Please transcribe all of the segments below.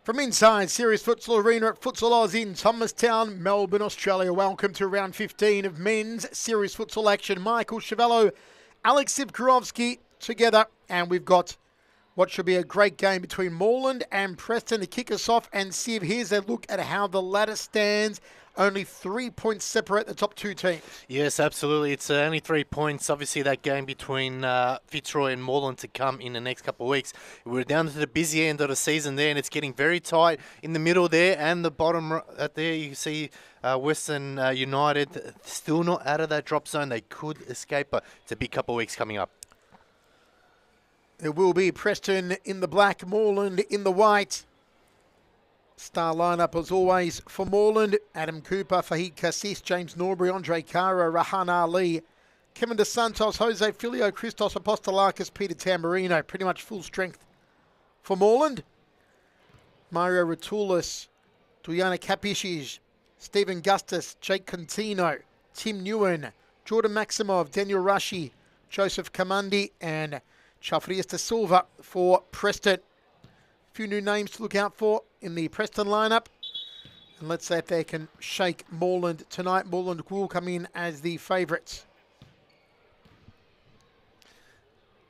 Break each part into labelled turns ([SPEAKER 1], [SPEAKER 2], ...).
[SPEAKER 1] From inside Series Futsal Arena at Futsal Oz in Thomastown, Melbourne, Australia. Welcome to round 15 of men's Series Futsal action. Michael Chevello, Alex Sivkarovsky together, and we've got what should be a great game between Moorland and Preston to kick us off. And Siv, here's a look at how the ladder stands. Only 3 points separate the top two teams.
[SPEAKER 2] Yes, absolutely. It's only 3 points. Obviously, that game between Fitzroy and Moreland to come in the next couple of weeks. We're down to the busy end of the season there, and it's getting very tight in the middle there and the bottom there. You see Western United still not out of that drop zone. They could escape, but it's a big couple of weeks coming up.
[SPEAKER 1] It will be Preston in the black, Moorland in the white. Star lineup as always for Moorland: Adam Cooper, Fahid Cassis, James Norbury, Andre Caro, Rahan Ali, Kevin De Santos, Jose Filio, Christos Apostolakis, Peter Tamburino. Pretty much full strength for Moorland. Mario Ratulis, Duyana Kapishij, Stephen Gustus, Jake Contino, Tim Newen, Jordan Maximov, Daniel Rashi, Joseph Kamandi, and Chafrias de Silva for Preston. A few new names to look out for in the Preston lineup. And let's see if they can shake Moreland tonight. Moreland will come in as the favourites.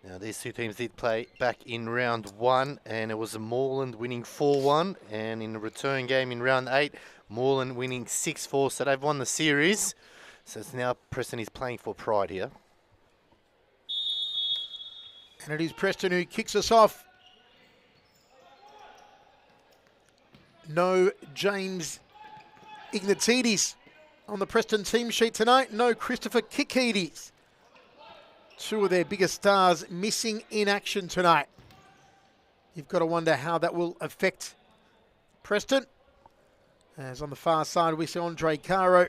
[SPEAKER 2] Now, these two teams did play back in round 1, and it was Moorland winning 4-1. And in the return game in round 8, Moorland winning 6-4. So they've won the series. So it's now Preston is playing for pride here.
[SPEAKER 1] And it is Preston who kicks us off. No James Ignatidis on the Preston team sheet tonight. No Christopher Kikidis. Two of their biggest stars missing in action tonight. You've got to wonder how that will affect Preston. As on the far side we see Andre Caro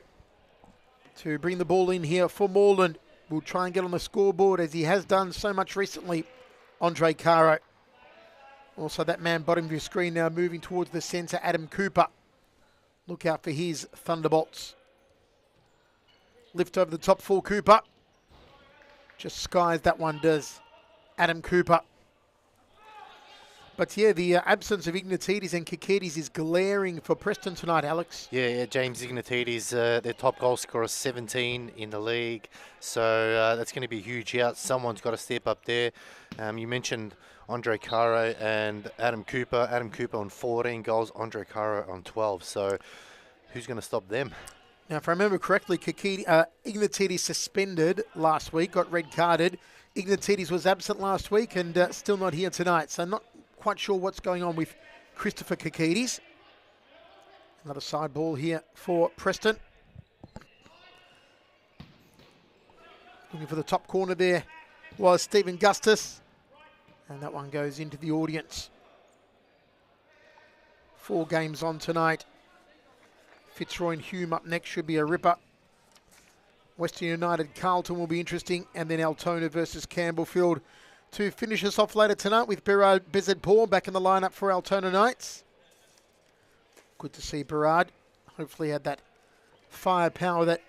[SPEAKER 1] to bring the ball in here for Moreland. Will try and get on the scoreboard as he has done so much recently, Andre Caro. Also that man bottom of your screen now moving towards the centre, Adam Cooper. Look out for his thunderbolts. Lift over the top for Cooper. Just skies that one does, Adam Cooper. But yeah, the absence of Ignatidis and Kikidis is glaring for Preston tonight, Alex.
[SPEAKER 2] Yeah, James Ignatidis, their top goal scorer, 17 in the league. So that's going to be a huge out. Someone's got to step up there. You mentioned Andre Caro and Adam Cooper. Adam Cooper on 14 goals, Andre Caro on 12. So who's going to stop them?
[SPEAKER 1] Now, if I remember correctly, Ignatidis suspended last week, got red carded. Ignatidis was absent last week and still not here tonight. So not quite sure what's going on with Christopher Kikidis. Another side ball here for Preston. Looking for the top corner there was Stephen Gustus. And that one goes into the audience. 4 games on tonight. Fitzroy and Hume up next should be a ripper. Western United, Carlton will be interesting. And then Altona versus Campbellfield to finish us off later tonight with Berard Bezedpour back in the lineup for Altona Knights. Good to see Berard. Hopefully had that firepower that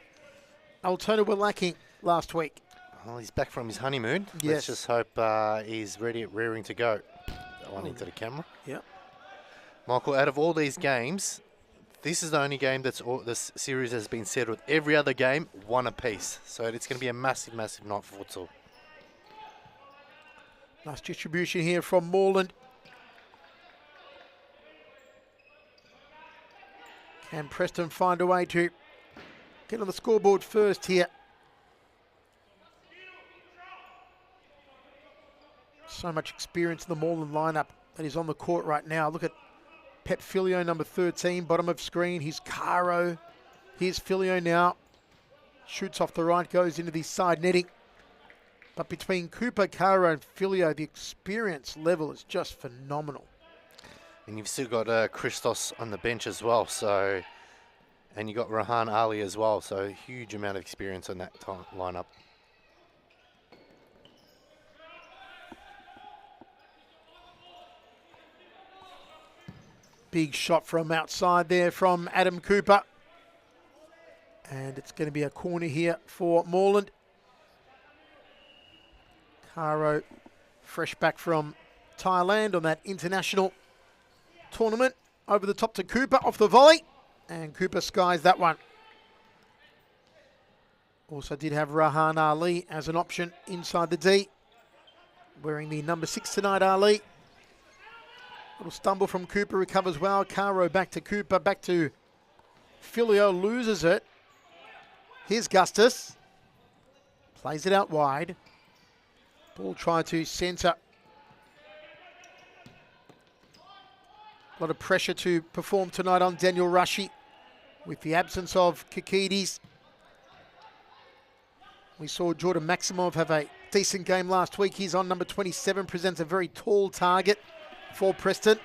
[SPEAKER 1] Altona were lacking last week.
[SPEAKER 2] Well, he's back from his honeymoon.
[SPEAKER 1] Yes.
[SPEAKER 2] Let's just hope he's ready, rearing to go. That one into the camera.
[SPEAKER 1] Yeah.
[SPEAKER 2] Michael, out of all these games, this is the only game this series has been settled. Every other game, 1 apiece. So it's going to be a massive, massive night for futsal.
[SPEAKER 1] Nice distribution here from Moreland. Can Preston find a way to get on the scoreboard first here? So much experience in the Moreland lineup that is on the court right now. Look at Pep Filio, number 13, bottom of screen. Here's Caro. Here's Filio now. Shoots off the right, goes into the side netting. But between Cooper, Caro and Filio, the experience level is just phenomenal.
[SPEAKER 2] And you've still got Christos on the bench as well. So, and you got Rahan Ali as well. So a huge amount of experience on that lineup.
[SPEAKER 1] Big shot from outside there from Adam Cooper. And it's going to be a corner here for Moreland. Caro, fresh back from Thailand on that international tournament. over the top to Cooper off the volley. And Cooper skies that one. Also did have Rahan Ali as an option inside the D. Wearing the number 6 tonight, Ali. Little stumble from Cooper, recovers well. Caro back to Cooper, back to Filio, loses it. Here's Gustus. Plays it out wide. Ball tried to centre. A lot of pressure to perform tonight on Daniel Rushy with the absence of Kikides. We saw Jordan Maximov have a decent game last week. He's on number 27, presents a very tall target for Preston.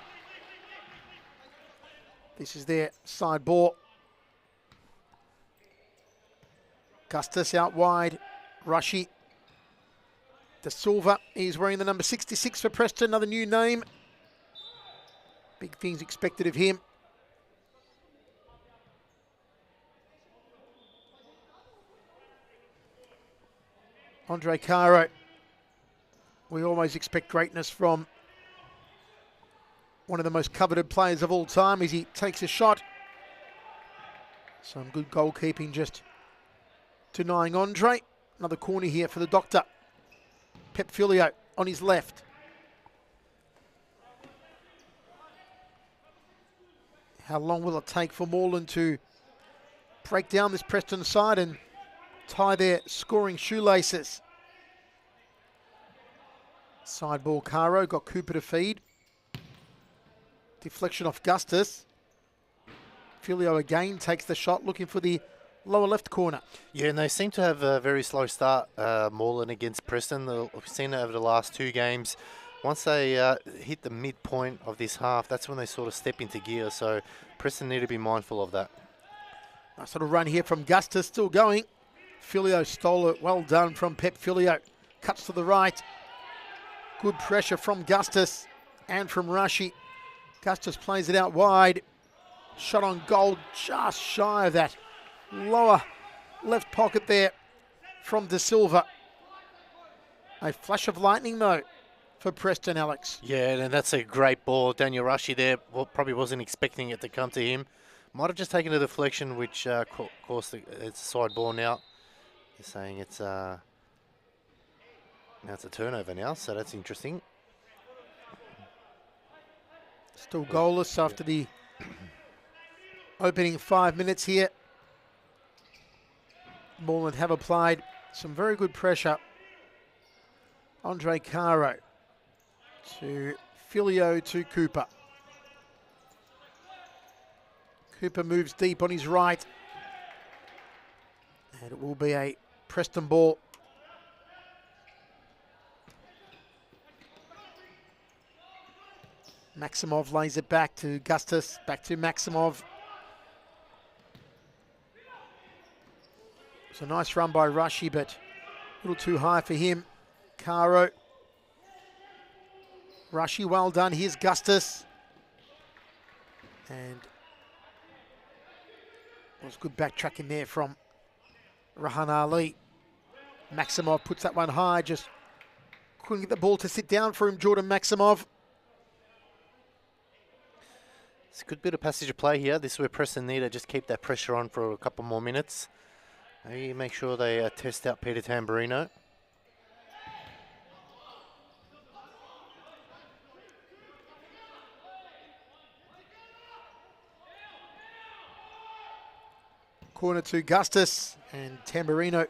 [SPEAKER 1] This is their side ball. Gustus out wide. Rushy. De Silva is wearing the number 66 for Preston, another new name. Big things expected of him. Andre Caro. We always expect greatness from one of the most coveted players of all time as he takes a shot. Some good goalkeeping just denying Andre. Another corner here for the Doctor. Pep Filio on his left. How long will it take for Moorland to break down this Preston side and tie their scoring shoelaces? Side ball, Caro got Cooper to feed. Deflection off Gustus. Filio again takes the shot, looking for the lower left corner.
[SPEAKER 2] Yeah, and they seem to have a very slow start, Moreland against Preston. We've seen it over the last two games. Once they hit the midpoint of this half, that's when they sort of step into gear. So Preston need to be mindful of that.
[SPEAKER 1] Nice little run here from Gustus, still going. Filio stole it, well done from Pep Filio. Cuts to the right. Good pressure from Gustus and from Rushy. Gustus plays it out wide. Shot on goal, just shy of that lower left pocket there from De Silva. A flash of lightning though for Preston, Alex.
[SPEAKER 2] Yeah, and that's a great ball. Daniel Rushy there probably wasn't expecting it to come to him. Might have just taken a deflection, which of course it's a side ball now. They're saying it's now it's a turnover now, so that's interesting.
[SPEAKER 1] Still goalless after the opening 5 minutes here. Moreland have applied some very good pressure. Andre Caro to Filio to Cooper. Cooper moves deep on his right. And it will be a Preston ball. Maximov lays it back to Gustus, back to Maximov. It's a nice run by Rushy, but a little too high for him. Caro. Rushy, well done. Here's Gustus. And it was good backtracking there from Rahan Ali. Maximov puts that one high, just couldn't get the ball to sit down for him, Jordan Maximov.
[SPEAKER 2] It's a good bit of passage of play here. This is where Preston need to just keep that pressure on for a couple more minutes. Maybe make sure they test out Peter Tamburino.
[SPEAKER 1] Corner to Gustus, and Tamburino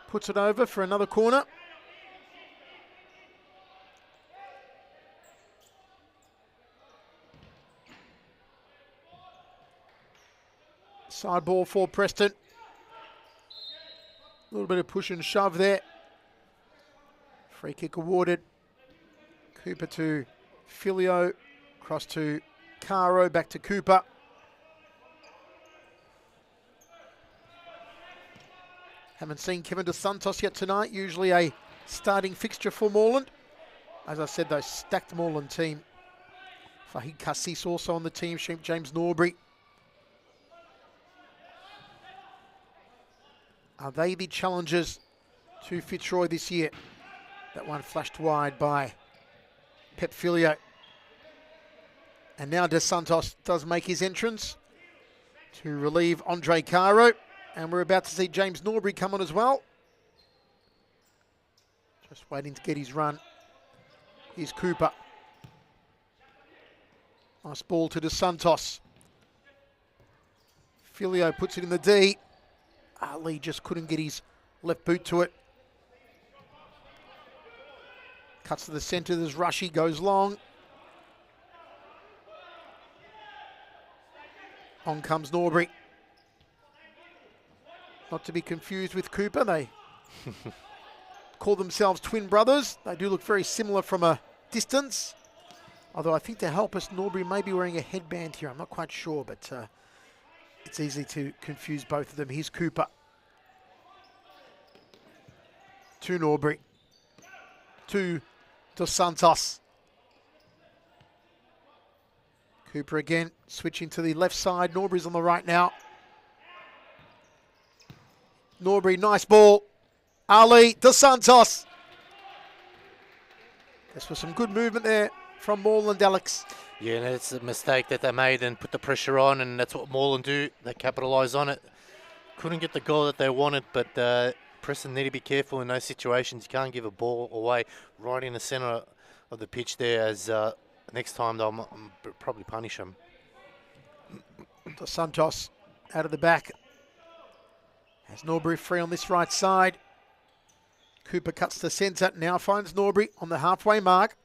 [SPEAKER 1] puts it over for another corner. Side ball for Preston. A little bit of push and shove there. Free kick awarded. Cooper to Filio. Cross to Caro. Back to Cooper. Haven't seen Kevin Dos Santos yet tonight. Usually a starting fixture for Moreland. As I said, though, stacked Moreland team. Fahid Kassis also on the team. James Norbury. Are they the challengers to Fitzroy this year? That one flashed wide by Pep Filio. And now Dos Santos does make his entrance to relieve Andre Caro. And we're about to see James Norbury come on as well. Just waiting to get his run. Here's Cooper. Nice ball to Dos Santos. Filio puts it in the D. Ali just couldn't get his left boot to it. Cuts to the centre. There's Rushy, goes long. On comes Norbury. Not to be confused with Cooper. They call themselves twin brothers. They do look very similar from a distance. Although I think to help us, Norbury may be wearing a headband here. I'm not quite sure, but it's easy to confuse both of them. Here's Cooper. To Norbury. To Dos Santos. Cooper again, switching to the left side. Norbury's on the right now. Norbury, nice ball. Ali, Dos Santos. This was some good movement there from Moorland, Alex.
[SPEAKER 2] Yeah, and it's a mistake that they made and put the pressure on, and that's what Moreland do. They capitalise on it. Couldn't get the goal that they wanted, but Preston need to be careful in those situations. You can't give a ball away right in the centre of the pitch there, as next time they'll probably punish them.
[SPEAKER 1] Dos Santos out of the back. Has Norbury free on this right side. Cooper cuts to centre, now finds Norbury on the halfway mark.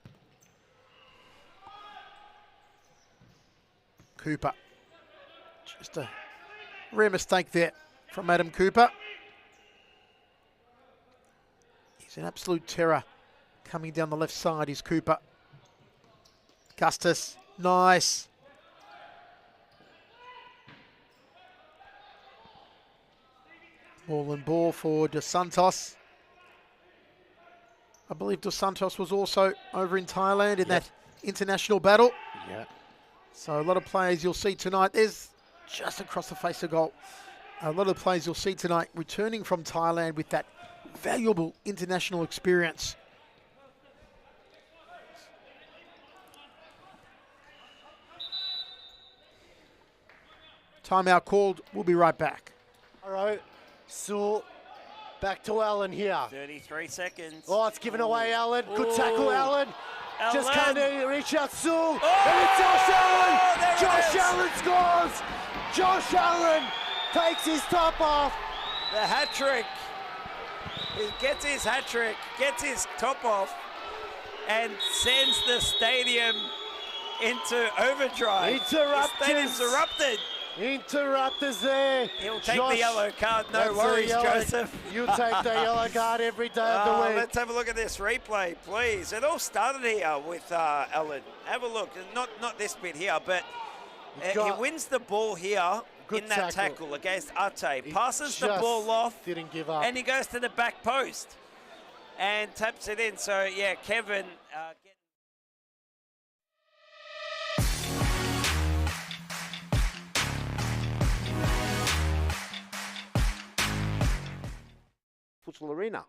[SPEAKER 1] Cooper. Just a rare mistake there from Adam Cooper. He's an absolute terror coming down the left side is Cooper. Gustus, nice. Moreland ball for Dos Santos. I believe Dos Santos was also over in Thailand in that international battle.
[SPEAKER 2] Yeah.
[SPEAKER 1] So a lot of players you'll see tonight. There's just across the face of goal. A lot of players you'll see tonight returning from Thailand with that valuable international experience. Timeout called. We'll be right back.
[SPEAKER 3] All right. So back to Allen here.
[SPEAKER 4] 33 seconds.
[SPEAKER 3] Oh, it's given away, Allen. Good tackle, Allen. Just can't reach out, Sue. And it's Josh Allen. Josh Allen scores. Josh Allen takes his top off.
[SPEAKER 4] The hat trick. He gets his hat trick, gets his top off, and sends the stadium into overdrive. The stadium's erupted.
[SPEAKER 3] Interrupters there.
[SPEAKER 4] He'll take the yellow card, no worries, Joseph.
[SPEAKER 3] You take the yellow card every day of the week.
[SPEAKER 4] Let's have a look at this replay, please. It all started here with Allen. Have a look. Not this bit here, but he wins the ball here in that tackle against Ate. Passes the ball off.
[SPEAKER 3] Didn't give up.
[SPEAKER 4] And he goes to the back post and taps it in. So, yeah, Kevin...
[SPEAKER 3] Futsal Arena.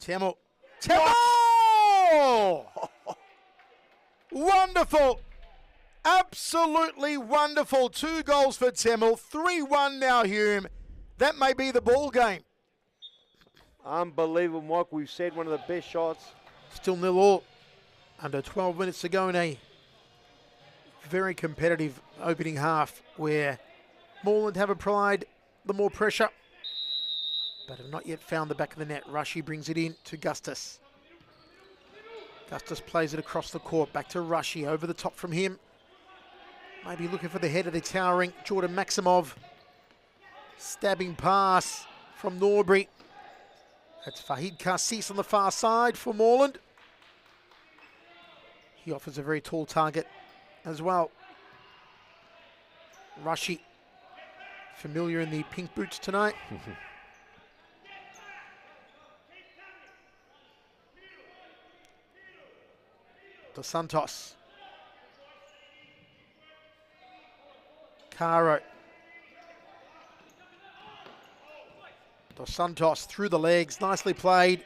[SPEAKER 1] Temo. Temo! Wonderful. Absolutely wonderful. 2 goals for Temmel. 3-1 now, Hume. That may be the ball game.
[SPEAKER 5] Unbelievable, Mike. We've said one of the best shots.
[SPEAKER 1] Still 0-0. Under 12 minutes to go in a very competitive opening half where Moreland have applied the more pressure, but have not yet found the back of the net. Rushy brings it in to Gustus. Gustus plays it across the court, back to Rushy, over the top from him. Maybe looking for the head of the towering Jordan Maximov. Stabbing pass from Norbury. That's Fahid Kassis on the far side for Moreland. He offers a very tall target as well. Rushy, familiar in the pink boots tonight. Dos Santos. Caro. Dos Santos through the legs, nicely played.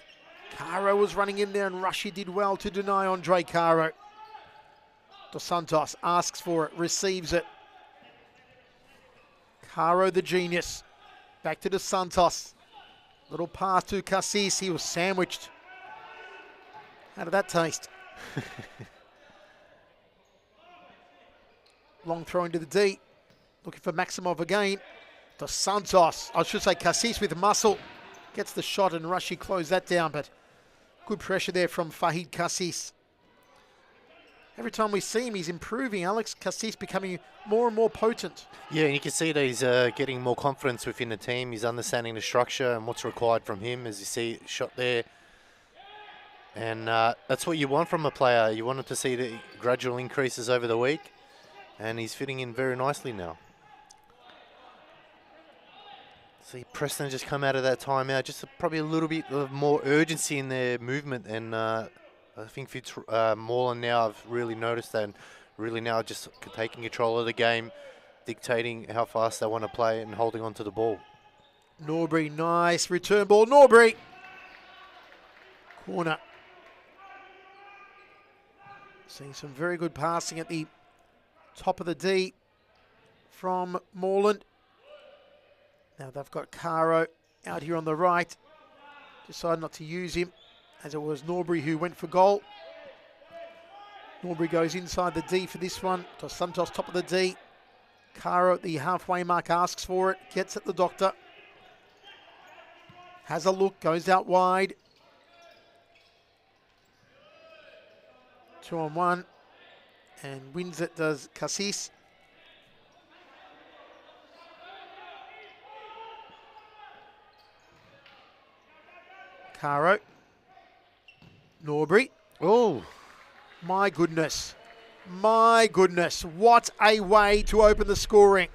[SPEAKER 1] Caro was running in there and Rushy did well to deny Andre Caro. Dos Santos asks for it, receives it. Caro the genius. Back to Dos Santos. Little pass to Cassis. He was sandwiched. How did that taste? Long throw into the D. Looking for Maximov again. Dos Santos. I should say Cassis with muscle. Gets the shot and Rushy closed that down, but good pressure there from Fahid Cassis. Every time we see him, he's improving. Alex Cassis becoming more and more potent.
[SPEAKER 2] Yeah, and you can see that he's getting more confidence within the team. He's understanding the structure and what's required from him, as you see shot there. And that's what you want from a player. You want him to see the gradual increases over the week, and he's fitting in very nicely now. See Preston just come out of that timeout, just probably a little bit of more urgency in their movement, and I think Moreland now have really noticed that, and really now just taking control of the game, dictating how fast they want to play and holding on to the ball.
[SPEAKER 1] Norbury, nice return ball. Norbury. Corner. Seeing some very good passing at the top of the D from Moreland. Now they've got Caro out here on the right. Decided not to use him, as it was Norbury who went for goal. Norbury goes inside the D for this one. Dos Santos top of the D. Caro at the halfway mark asks for it. Gets at the doctor. Has a look. Goes out wide. 2-on-1. And wins it does Cassis. Caro. Norbury.
[SPEAKER 2] Oh,
[SPEAKER 1] my goodness. My goodness. What a way to open the scoring.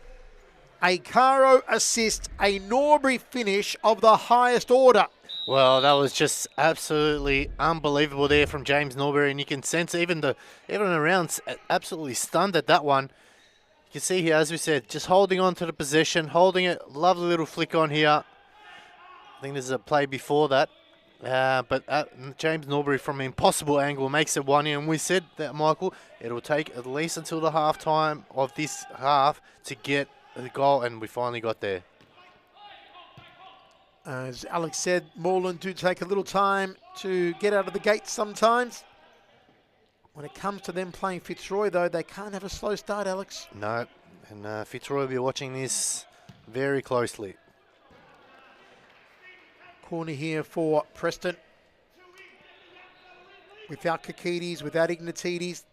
[SPEAKER 1] A Caro assist, a Norbury finish of the highest order.
[SPEAKER 2] well, that was just absolutely unbelievable there from James Norbury, and you can sense everyone around absolutely stunned at that one. You can see here, as we said, just holding on to the possession, holding it. Lovely little flick on here. I think there's a play before that. But James Norbury from an impossible angle makes it 1-0, and we said that, Michael, it'll take at least until the half time of this half to get the goal, and we finally got there.
[SPEAKER 1] As Alex said, Moreland do take a little time to get out of the gate sometimes. When it comes to them playing Fitzroy, though, they can't have a slow start, Alex.
[SPEAKER 2] No, and Fitzroy will be watching this very closely.
[SPEAKER 1] Corner here for Preston. Without Kakides, without Ignatides.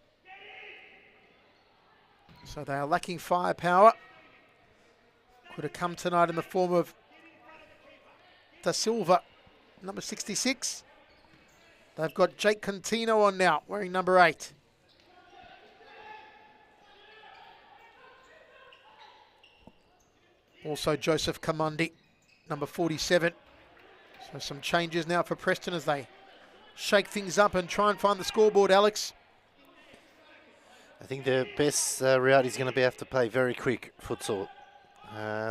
[SPEAKER 1] So they are lacking firepower. Could have come tonight in the form of Da Silva, number 66. They've got Jake Contino on now, wearing number 8. Also Joseph Kamundi, number 47. So some changes now for Preston as they shake things up and try and find the scoreboard, Alex.
[SPEAKER 2] I think the best route is going to have to play very quick futsal.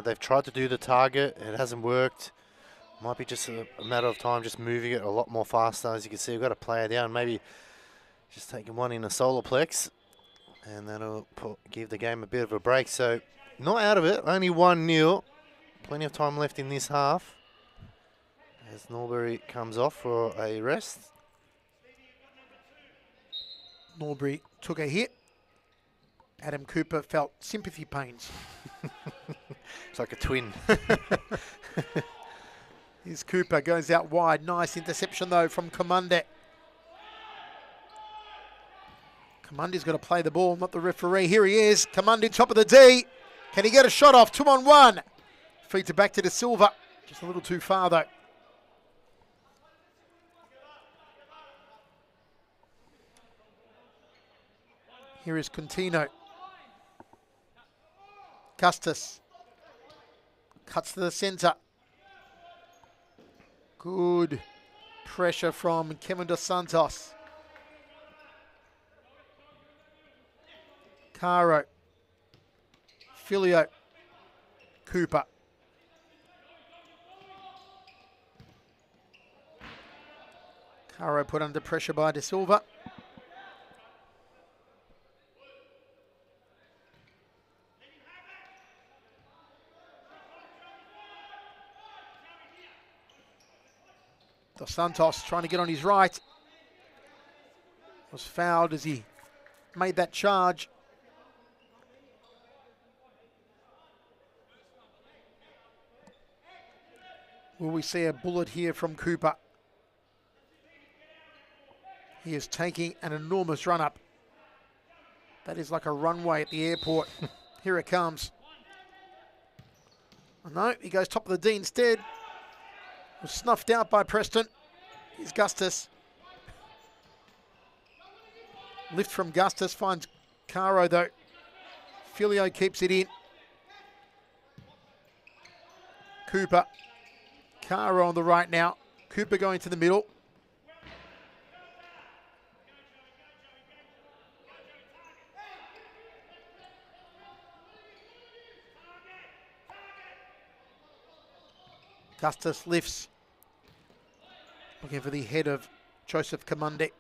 [SPEAKER 2] They've tried to do the target. It hasn't worked. Might be just a matter of time just moving it a lot more faster. As you can see, we've got a player down. Maybe just taking one in a solar plex. And that'll give the game a bit of a break. So not out of it. Only 1-0. Plenty of time left in this half. As Norbury comes off for a rest.
[SPEAKER 1] Norbury took a hit. Adam Cooper felt sympathy pains.
[SPEAKER 2] It's like a twin.
[SPEAKER 1] Here's Cooper, goes out wide. Nice interception, though, from Kamande. Kamandi's got to play the ball, not the referee. Here he is. Kamandi, top of the D. Can he get a shot off? 2-on-1. Feeds it back to Da Silva. Just a little too far, though. Here is Contino. Custis. Cuts to the centre. Good pressure from Kevin Dos Santos. Caro. Filio. Cooper. Caro put under pressure by De Silva. Dos Santos trying to get on his right. Was fouled as he made that charge. Will we see a bullet here from Cooper? He is taking an enormous run up. That is like a runway at the airport. Here it comes. Oh, no, he goes top of the D instead. Was snuffed out by Preston. Here's Gustus. Lift from Gustus, finds Caro though. Filio keeps it in. Cooper. Caro on the right now. Cooper going to the middle. Gustus lifts. Looking for the head of Joseph Kamunde.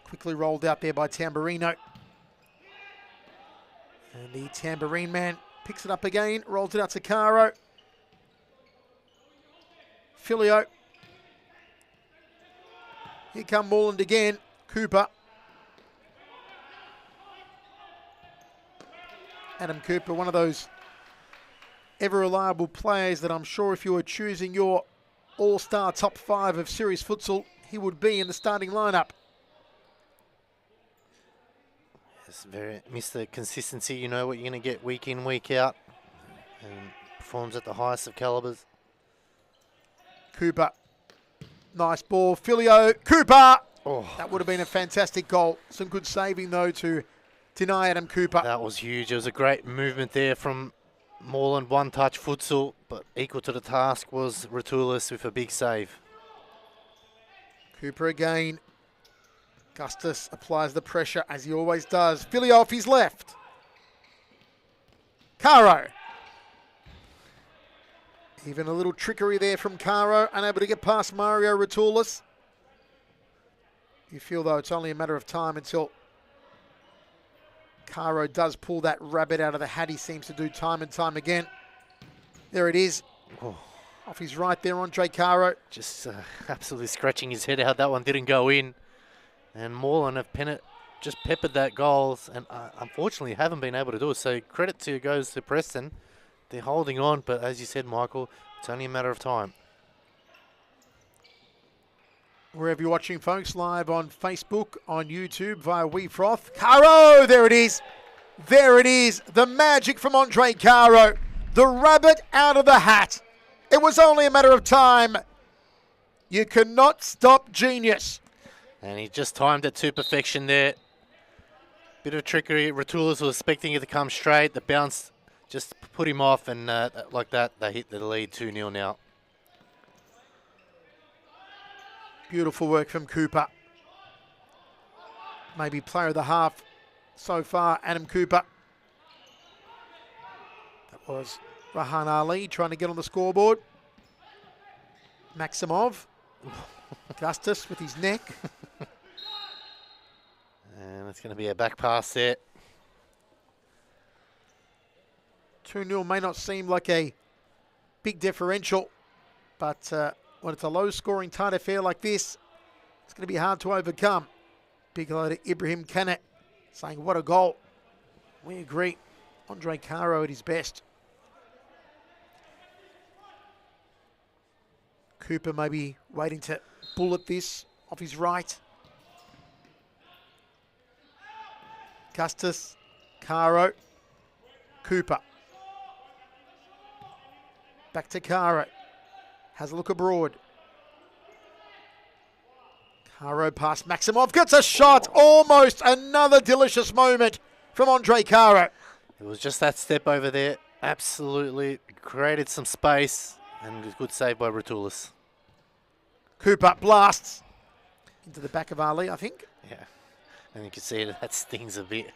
[SPEAKER 1] Quickly rolled out there by Tamburino. And the Tambourine man picks it up again, rolls it out to Caro. Filio. Here come Moreland again. Cooper. Adam Cooper, one of those ever reliable players that I'm sure if you were choosing your all-star top 5 of series futsal, he would be in the starting lineup.
[SPEAKER 2] It's miss the consistency. You know what you're going to get week in, week out, and performs at the highest of calibers.
[SPEAKER 1] Cooper, nice ball. Filio, Cooper.
[SPEAKER 2] Oh,
[SPEAKER 1] that would have been a fantastic goal. Some good saving though to deny Adam Cooper.
[SPEAKER 2] That was huge. It was a great movement there from Moreland, one-touch futsal, but equal to the task was Ratulis with a big save.
[SPEAKER 1] Cooper again. Gustus applies the pressure as he always does. Filio off his left. Caro. Even a little trickery there from Caro, unable to get past Mario Ratulis. You feel though it's only a matter of time until Caro does pull that rabbit out of the hat. He seems to do time and time again. There it is.
[SPEAKER 2] Oh.
[SPEAKER 1] Off his right there, Andre Caro.
[SPEAKER 2] Just absolutely scratching his head out. That one didn't go in. And Moreland have just peppered that goals and unfortunately haven't been able to do it. So credit goes to Preston. They're holding on, but as you said, Michael, it's only a matter of time.
[SPEAKER 1] Wherever you're watching, folks, live on Facebook, on YouTube, via WeFroth. Caro, there it is. There it is. The magic from Andre Caro. The rabbit out of the hat. It was only a matter of time. You cannot stop genius.
[SPEAKER 2] And he just timed it to perfection there. Bit of trickery. Ratulis was expecting it to come straight. The bounce just put him off, and like that, they hit the lead 2-0 now.
[SPEAKER 1] Beautiful work from Cooper. Maybe player of the half so far, Adam Cooper. That was Rahan Ali trying to get on the scoreboard. Maximov. Gustus with his neck.
[SPEAKER 2] And it's going to be a back pass there.
[SPEAKER 1] 2-0 may not seem like a big differential, but when it's a low-scoring tight affair like this, it's going to be hard to overcome. Big hello to Ibrahim Kanet saying, what a goal. We agree. Andre Caro at his best. Cooper maybe waiting to bullet this off his right. Gustus, Caro, Cooper. Back to Caro. Has a look abroad. Caro past Maximov. Gets a shot. Almost another delicious moment from Andre Caro.
[SPEAKER 2] It was just that step over there. Absolutely created some space. And a good save by Ratulis.
[SPEAKER 1] Cooper blasts into the back of Ali, I think.
[SPEAKER 2] Yeah. And you can see that stings a bit.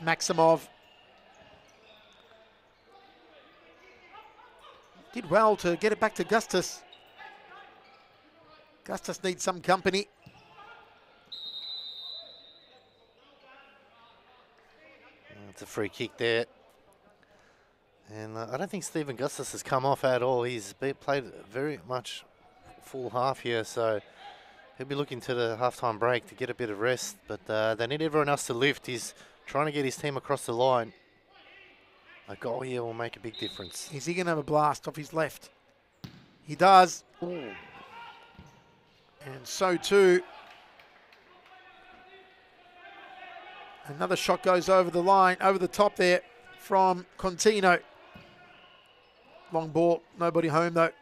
[SPEAKER 1] Maximov. Did well to get it back to Gustus. Gustus needs some company.
[SPEAKER 2] It's a free kick there. And I don't think Stephen Gustus has come off at all. He's played very much full half here, so he'll be looking to the halftime break to get a bit of rest. But they need everyone else to lift. He's trying to get his team across the line. A goal here will make a big difference.
[SPEAKER 1] Is he going to have a blast off his left? He does. Ooh. And so too. Another shot goes over the line, over the top there from Contino. Long ball, nobody home though.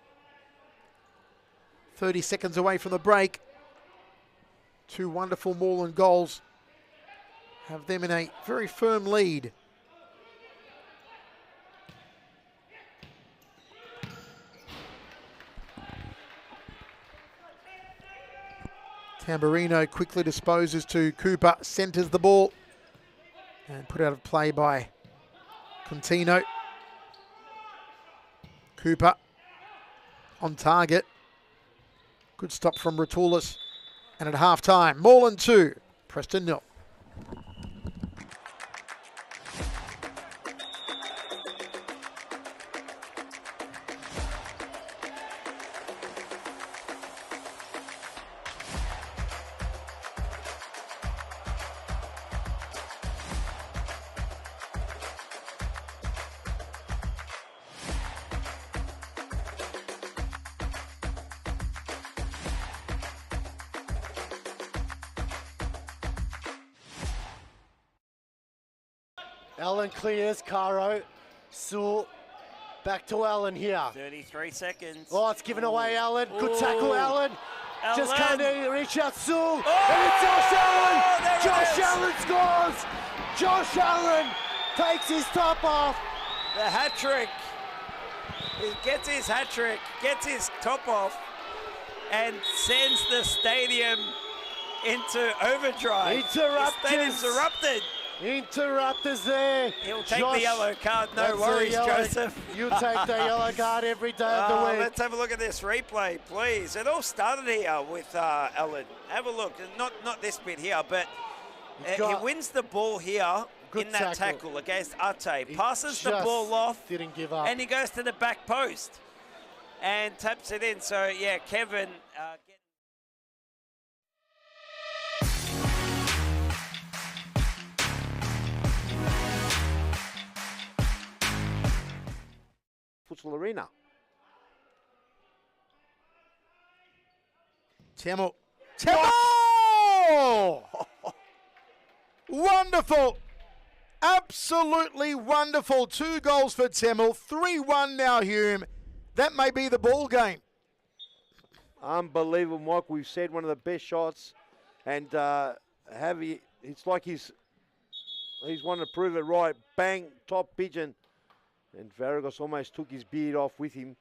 [SPEAKER 1] 30 seconds away from the break. Two wonderful Moorland goals have them in a very firm lead. Tamburino quickly disposes to Cooper, centres the ball and put out of play by Contino. Cooper on target. Good stop from Ratulis. And at half-time, Moreland 2, Preston 0.
[SPEAKER 3] Allen clears, Caro, Sewell, back to Allen here.
[SPEAKER 4] 33 seconds.
[SPEAKER 3] Oh, it's given away, Allen. Good tackle, Allen. Just can't reach out, Sewell.
[SPEAKER 4] Oh,
[SPEAKER 3] And it's Josh Allen.
[SPEAKER 4] there it
[SPEAKER 3] Josh
[SPEAKER 4] is.
[SPEAKER 3] Allen scores. Josh Allen takes his top off.
[SPEAKER 4] The hat trick. He gets his hat trick, gets his top off, and sends the stadium into overdrive.
[SPEAKER 3] Interrupters.
[SPEAKER 4] The stadium's erupted.
[SPEAKER 3] Interrupters there.
[SPEAKER 4] He'll take
[SPEAKER 3] Josh,
[SPEAKER 4] the yellow card, no
[SPEAKER 3] that's the
[SPEAKER 4] worries,
[SPEAKER 3] yellow.
[SPEAKER 4] Joseph.
[SPEAKER 3] You take the yellow card every day of the week.
[SPEAKER 4] Let's have a look at this replay, please. It all started here with Allen. Have a look. Not this bit here, but he wins the ball here in that tackle against Ate. Passes the ball off.
[SPEAKER 3] Didn't give up.
[SPEAKER 4] And he goes to the back post and taps it in. So, yeah, Kevin...
[SPEAKER 5] Futsal Arena.
[SPEAKER 1] Temo. Temo! Wonderful. Absolutely wonderful. 2 goals for Temmel. 3-1 now, Hume. That may be the ball game.
[SPEAKER 5] Unbelievable, Mike. We've said one of the best shots. And it's like he's wanting to prove it right. Bang, top pigeon. And Vargas almost took his beard off with him.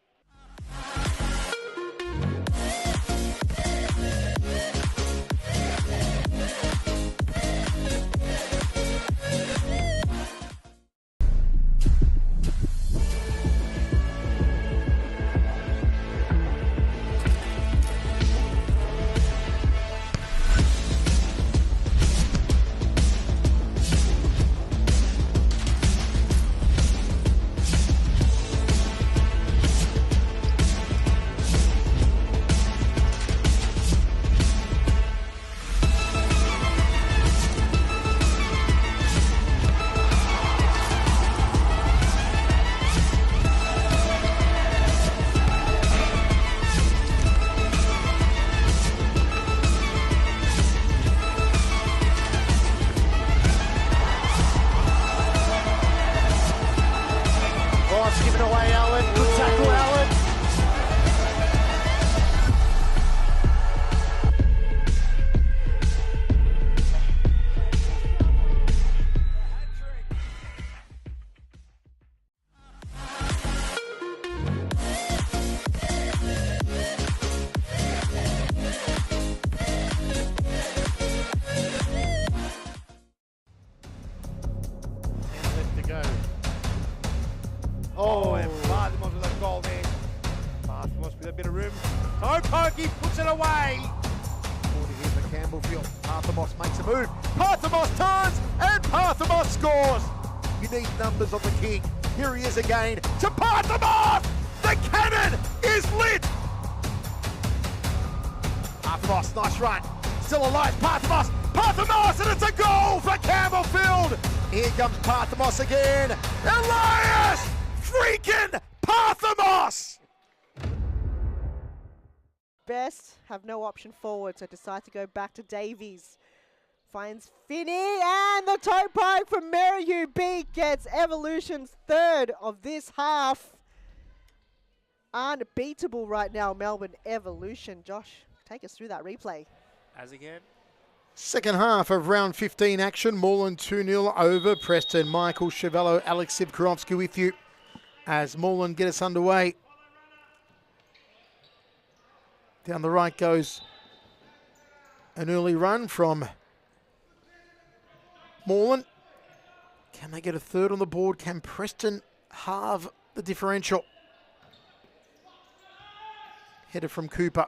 [SPEAKER 3] Oh,
[SPEAKER 5] and Martin was with a goal there. Parthamos with a bit of room. Oh, Pokey puts it away.
[SPEAKER 1] 40 here for Campbellfield. Parthamos makes a move. Parthamos turns and Parthamos scores. You need numbers on the king. Here he is again to Parthamos. The cannon is lit. Parthamos, nice run. Still alive, Parthamos. Parthamos, and it's a goal for Campbellfield. Here comes Parthamos again. Elias freaking Parthamos.
[SPEAKER 6] Best have no option forward, so decide to go back to Davies. Finds Finney, and the toe poke from Merrihew B gets Evolution's third of this half. Unbeatable right now, Melbourne Evolution. Josh, take us through that replay.
[SPEAKER 3] As again.
[SPEAKER 1] Second half of round 15 action. Moorland 2-0 over Preston. Michael Chevello, Alex Sivkorovsky with you as Moorland get us underway. Down the right goes an early run from Moorland. Can they get a third on the board? Can Preston halve the differential? Headed from Cooper.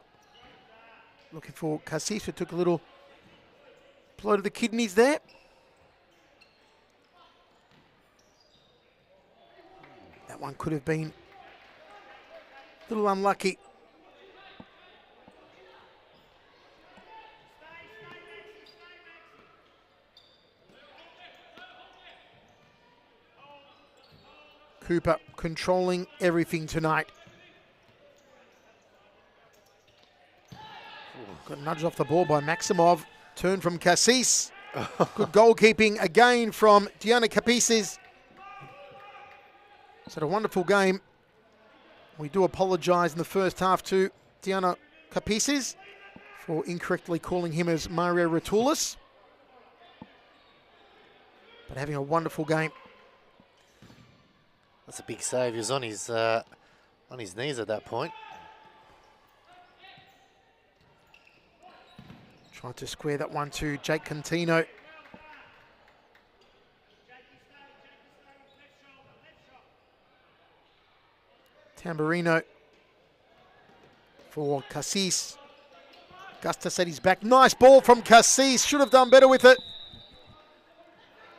[SPEAKER 1] Looking for Cassis, who took a little blow to the kidneys there. That one could have been a little unlucky. Cooper controlling everything tonight. Got nudged off the ball by Maximov. Turn from Cassis. Good goalkeeping again from Diana Capices. It's had a wonderful game. We do apologise in the first half to Diana Capices for incorrectly calling him as Mario Ratulis. But having a wonderful game.
[SPEAKER 2] That's a big save. He was on his knees at that point.
[SPEAKER 1] Tried to square that one to Jake Contino. Tamburino for Cassis. Gusta said he's back. Nice ball from Cassis. Should have done better with it.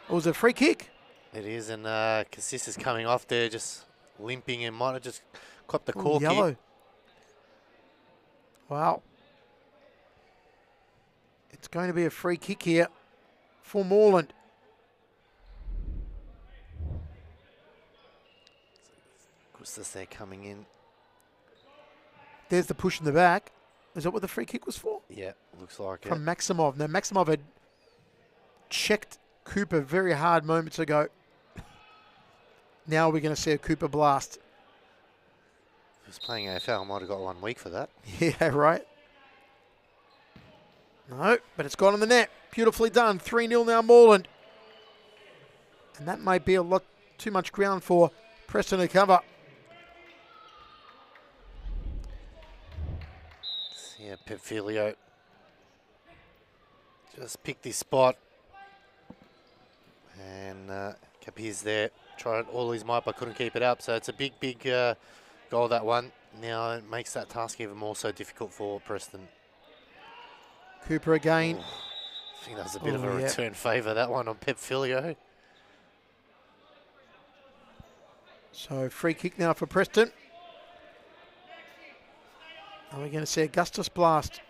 [SPEAKER 1] It was a free kick.
[SPEAKER 2] It is, and Cassis is coming off there, just limping, and might have just copped the corky.
[SPEAKER 1] Yellow. Wow. It's going to be a free kick here for Moreland.
[SPEAKER 2] Gustas there coming in.
[SPEAKER 1] There's the push in the back. Is that what the free kick was for?
[SPEAKER 2] Yeah, looks like
[SPEAKER 1] From
[SPEAKER 2] it.
[SPEAKER 1] Maximov. Now, Maximov had checked Cooper very hard moments ago. Now we're going to see a Cooper blast.
[SPEAKER 2] If he was playing AFL, I might have got 1 week for that.
[SPEAKER 1] Yeah, right. No, but it's gone on the net. Beautifully done. 3-0 now, Moreland. And that might be a lot too much ground for Preston to cover.
[SPEAKER 2] Yeah, Pep Filio just picked his spot. And Capiz there. Tried all his might, but couldn't keep it up. So it's a big, big goal, that one. Now it makes that task even more so difficult for Preston.
[SPEAKER 1] Cooper again.
[SPEAKER 2] Oh, I think that was a bit of a return favour, that one on Pep Filio.
[SPEAKER 1] So free kick now for Preston. Are we going to see Augustus blast?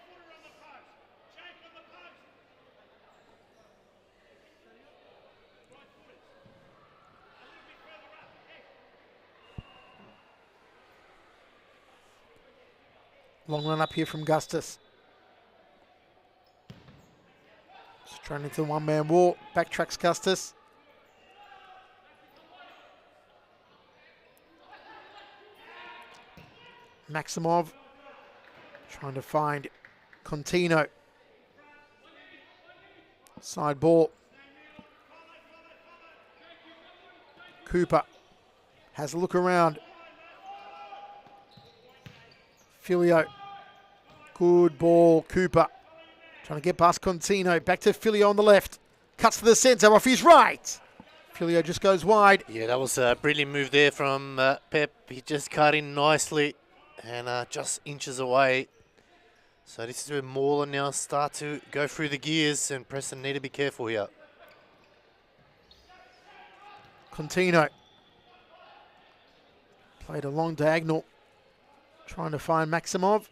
[SPEAKER 1] Long run up here from Gustus. Just trying into the one-man wall. Backtracks Gustus. Maximov trying to find Contino. Side ball. Cooper has a look around. Filio. Good ball, Cooper. Trying to get past Contino. Back to Filio on the left. Cuts to the centre off his right. Filio just goes wide.
[SPEAKER 2] Yeah, that was a brilliant move there from Pep. He just cut in nicely and just inches away. So this is where Moreland now start to go through the gears, and Preston need to be careful here.
[SPEAKER 1] Contino played a long diagonal, trying to find Maximov.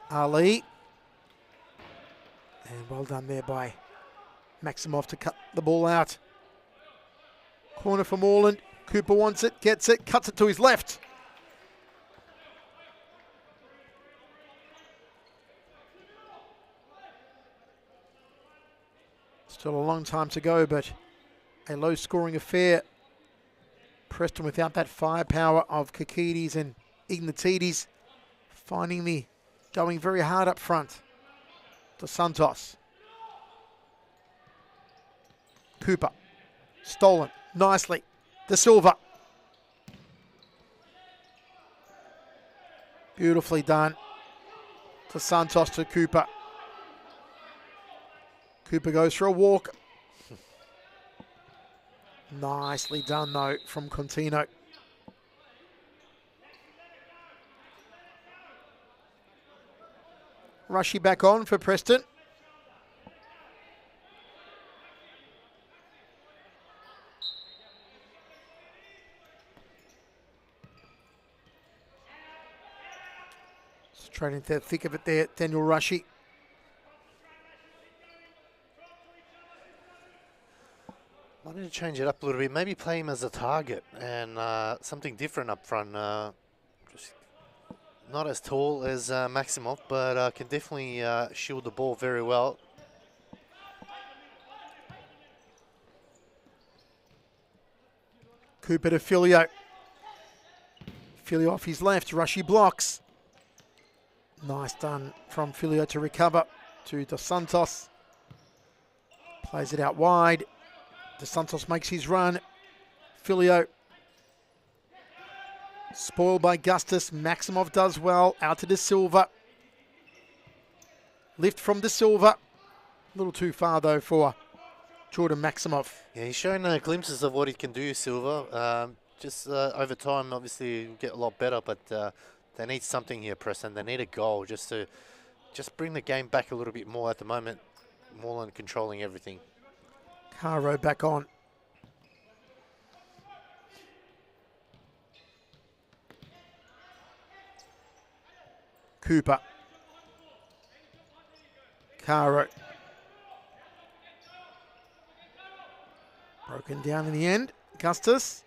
[SPEAKER 1] Ali. And well done there by Maximov to cut the ball out. Corner for Moreland. Cooper wants it, gets it, cuts it to his left. Still a long time to go, but a low-scoring affair. Preston without that firepower of Kakidis and Ignatidis, finding the going very hard up front. Dos Santos. Cooper. Stolen nicely. De Silva. Beautifully done. Dos Santos to Cooper. Cooper goes for a walk. Nicely done, though, from Contino. Rushy back on for Preston. Straight into the thick of it there, Daniel Rushy.
[SPEAKER 2] I need to change it up a little bit. Maybe play him as a target and something different up front. Just not as tall as Maximov, but can definitely shield the ball very well.
[SPEAKER 1] Cooper to Filio. Filio off his left. Rushy blocks. Nice done from Filio to recover to Dos Santos. Plays it out wide. Dos Santos makes his run. Filio spoiled by Gustus. Maximov does well. Out to De Silva. Lift from De Silva. A little too far though for Jordan Maximov.
[SPEAKER 2] Yeah, he's showing glimpses of what he can do, Silva. Just over time, obviously, he'll get a lot better, but they need something here, Preston. They need a goal just to bring the game back a little bit more at the moment. Moorland controlling everything.
[SPEAKER 1] Caro back on. Cooper. Caro. Broken down in the end. Gustus.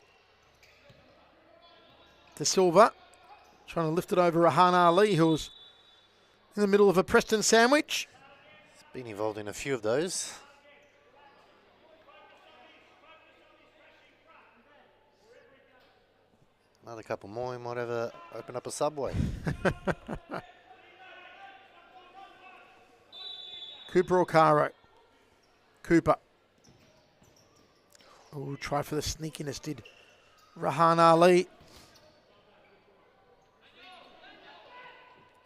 [SPEAKER 1] De Silva. Trying to lift it over Rahan Ali, who's in the middle of a Preston sandwich.
[SPEAKER 2] He's been involved in a few of those. Another couple more, he might have open up a Subway.
[SPEAKER 1] Cooper or Caro? Cooper. Oh, try for the sneakiness, did Rahan Ali.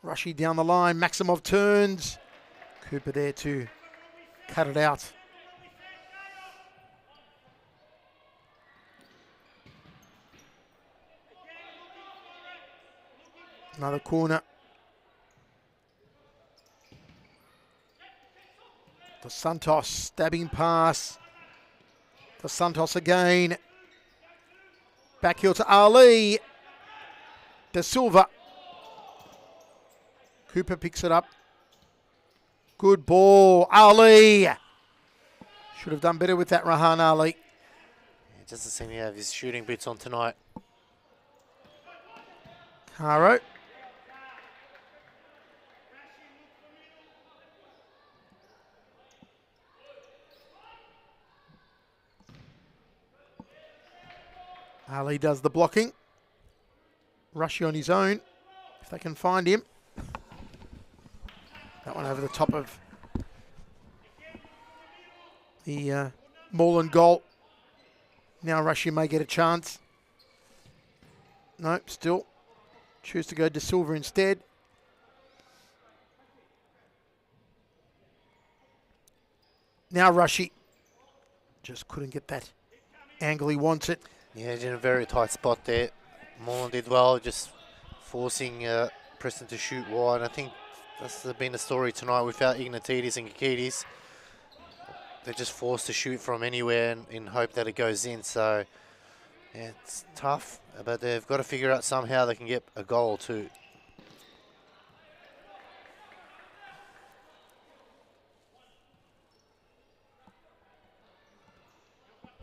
[SPEAKER 1] Rushy down the line, Maximov turns. Cooper there to cut it out. Another corner. Dos Santos, stabbing pass. Dos Santos again. Back heel to Ali. De Silva. Cooper picks it up. Good ball. Ali. Should have done better with that, Rahan Ali.
[SPEAKER 2] Yeah, doesn't seem to have his shooting boots on tonight.
[SPEAKER 1] Caro. Ali does the blocking. Rushy on his own, if they can find him. That one over the top of the Moreland goal. Now Rushy may get a chance. Nope, still. Choose to go De Silva instead. Now Rushy. Just couldn't get that angle he wants it.
[SPEAKER 2] Yeah, he's in a very tight spot there. Moreland did well, just forcing Preston to shoot wide. I think that's been the story tonight without Ignatidis and Kakidis. They're just forced to shoot from anywhere in hope that it goes in. So yeah, it's tough, but they've got to figure out somehow they can get a goal too.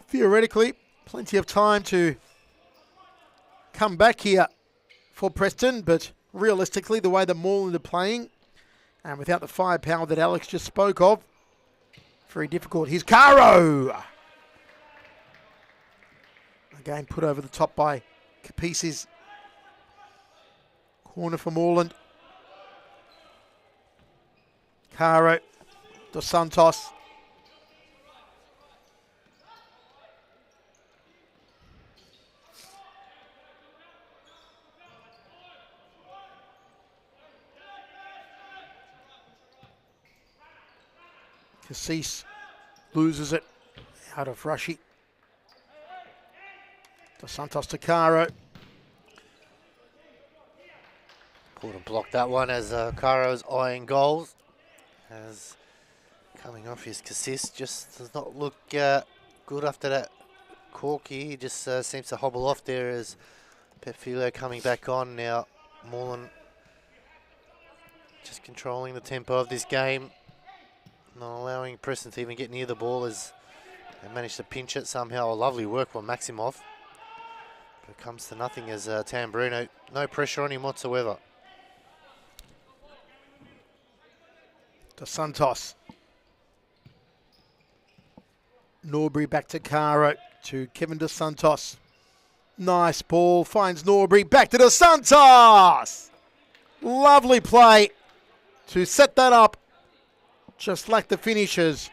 [SPEAKER 1] Theoretically, plenty of time to come back here for Preston, but realistically, the way that Moorland are playing, and without the firepower that Alex just spoke of, very difficult. Here's Caro! Again, put over the top by Capices. Corner for Moorland. Caro. Dos Santos. Cassis loses it out of Rushy. Dos Santos to Caro.
[SPEAKER 2] Couldn't block that one as Caro's eyeing goals. As coming off his Cassis just does not look good after that corky. He just seems to hobble off there as Petfilo coming back on now. Moreland just controlling the tempo of this game. Not allowing Preston to even get near the ball as they managed to pinch it somehow. A lovely work from Maximov. But it comes to nothing as Tamburino, no pressure on him whatsoever.
[SPEAKER 1] Dos Santos. Norbury back to Caro, to Kevin Dos Santos. Nice ball, finds Norbury, back to Dos Santos! Lovely play to set that up. Just like the finishers.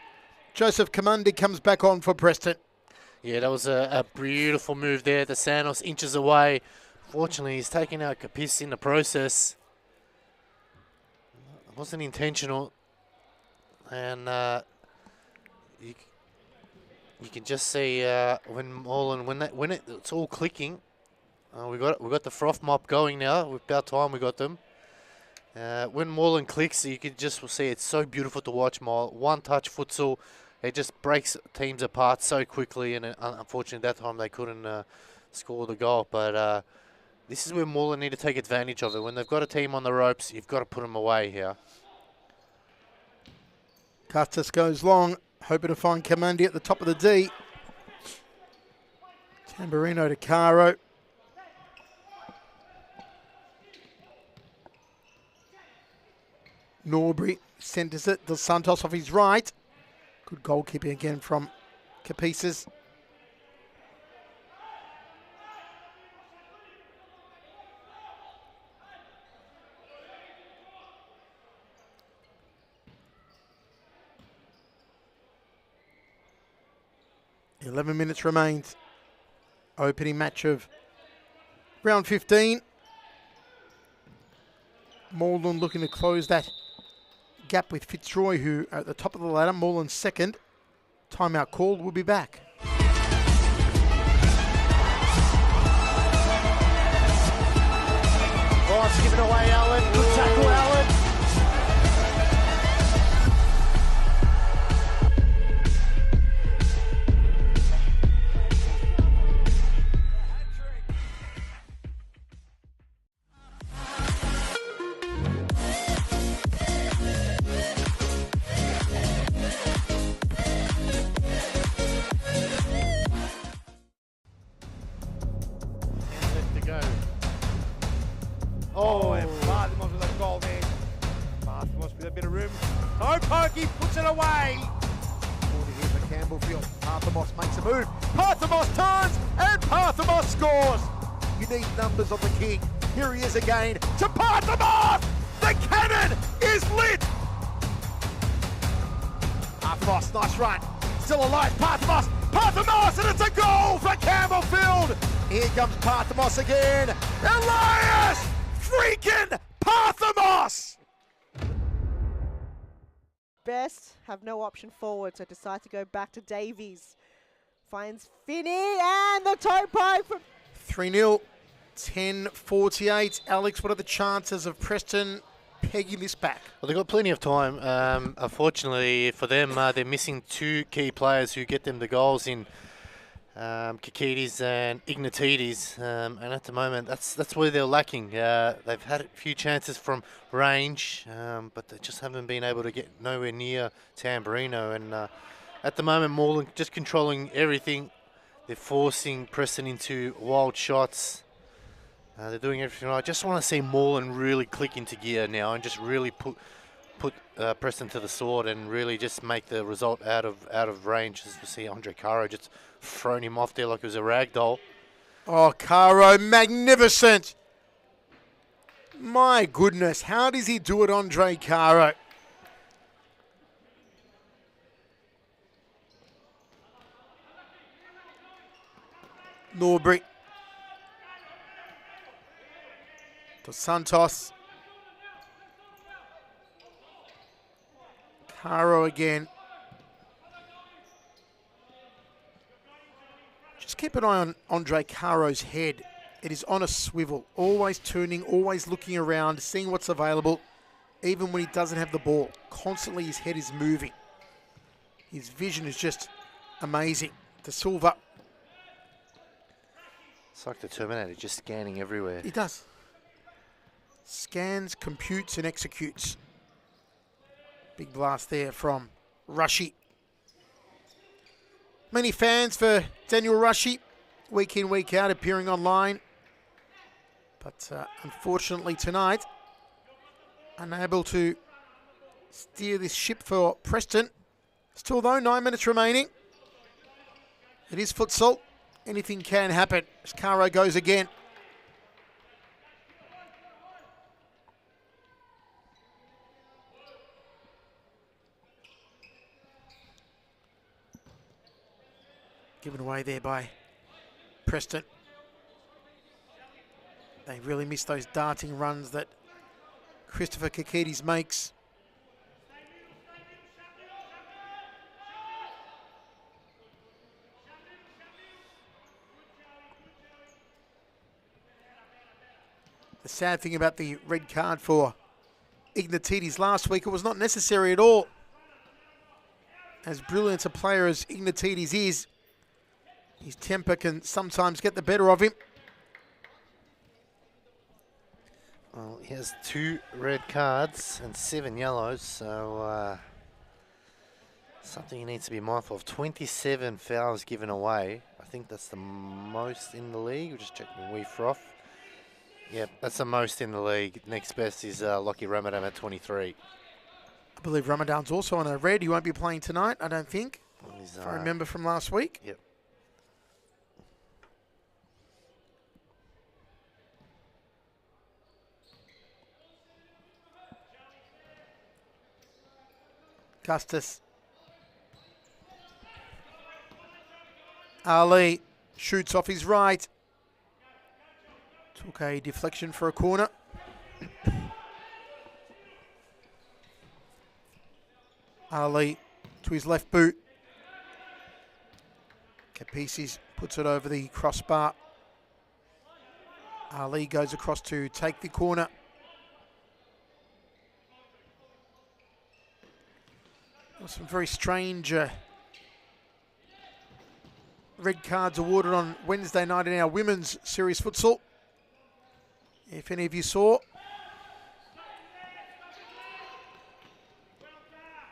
[SPEAKER 1] Joseph Kamandi comes back on for Preston.
[SPEAKER 2] Yeah, that was a beautiful move there. The Santos inches away. Fortunately, he's taken out Capis in the process. It wasn't intentional. And you can just see when Moreland, when it's all clicking. We got the froth mop going now. About time we got them. When Moreland clicks, you can just see it's so beautiful to watch. One-touch futsal, it just breaks teams apart so quickly, and unfortunately that time they couldn't score the goal. But this is where Moreland need to take advantage of it. When they've got a team on the ropes, you've got to put them away here.
[SPEAKER 1] Custis goes long, hoping to find Kamandi at the top of the D. Tamburino to Caro. Norbury centres it. Dos Santos off his right. Good goalkeeping again from Capices. .11 minutes remains. Opening match of round 15. Moreland looking to close that gap with Fitzroy, who are at the top of the ladder. Moreland second. Timeout called. We'll be back.
[SPEAKER 3] Nice, give it away, Allen. Good tackle, Allen. Oh, and Barthemos with a goal there. Barthemos with a bit of room. Opokey puts it away.
[SPEAKER 1] Corner here for Campbellfield. Parthemos makes a move. Parthemos turns and Parthemos scores. You need numbers on the king. Here he is again to Parthemos. The cannon is lit. Frost, nice run. Still alive, Parthemos. Parthemos, and it's a goal for Campbellfield. Here comes Parthemos again. Elias freaking Parthemos.
[SPEAKER 6] Best have no option forward, so decide to go back to Davies. Finds Finney and the toe poke from
[SPEAKER 1] 3-0. 10:48. Alex, what are the chances of Preston pegging this back?
[SPEAKER 2] Well, they've got plenty of time. Unfortunately for them, they're missing 2 key players who get them the goals in Kakidis and Ignatides. And at the moment, that's where they're lacking. They've had a few chances from range, but they just haven't been able to get nowhere near Tamburino. And at the moment, Moreland just controlling everything. They're forcing Preston into wild shots. They're doing everything right. I just want to see Moreland really click into gear now and just really put Preston to the sword and really just make the result out of range. As we see Andre Caro just thrown him off there like it was a rag doll.
[SPEAKER 1] Oh, Caro, magnificent. My goodness, how does he do it, Andre Caro? Norbury. Dos Santos. Caro again. Just keep an eye on Andre Caro's head. It is on a swivel, always turning, always looking around, seeing what's available, even when he doesn't have the ball. Constantly his head is moving. His vision is just amazing. De Silva.
[SPEAKER 2] It's like the Terminator, just scanning everywhere.
[SPEAKER 1] He does. Scans, computes, and executes. Big blast there from Rushy. Many fans for Daniel Rushy, week in, week out, appearing online. But unfortunately tonight, unable to steer this ship for Preston. Still though, 9 minutes remaining. It is futsal. Anything can happen as Caro goes again. Given away there by Preston. They really miss those darting runs that Christopher Kakidis makes. The sad thing about the red card for Ignatides last week, it was not necessary at all. As brilliant a player as Ignatides is, his temper can sometimes get the better of him.
[SPEAKER 2] Well, he has 2 red cards and 7 yellows, so something he needs to be mindful of. 27 fouls given away. I think that's the most in the league. We'll just check Wee Froth. Yep, that's the most in the league. Next best is Lockie Ramadan at 23.
[SPEAKER 1] I believe Ramadan's also on a red. He won't be playing tonight, I don't think.
[SPEAKER 2] He's,
[SPEAKER 1] if I remember from last week.
[SPEAKER 2] Yep.
[SPEAKER 1] Custis. Ali shoots off his right. Took a deflection for a corner. Ali to his left boot. Capices puts it over the crossbar. Ali goes across to take the corner. Some very strange red cards awarded on Wednesday night in our women's series futsal. If any of you saw.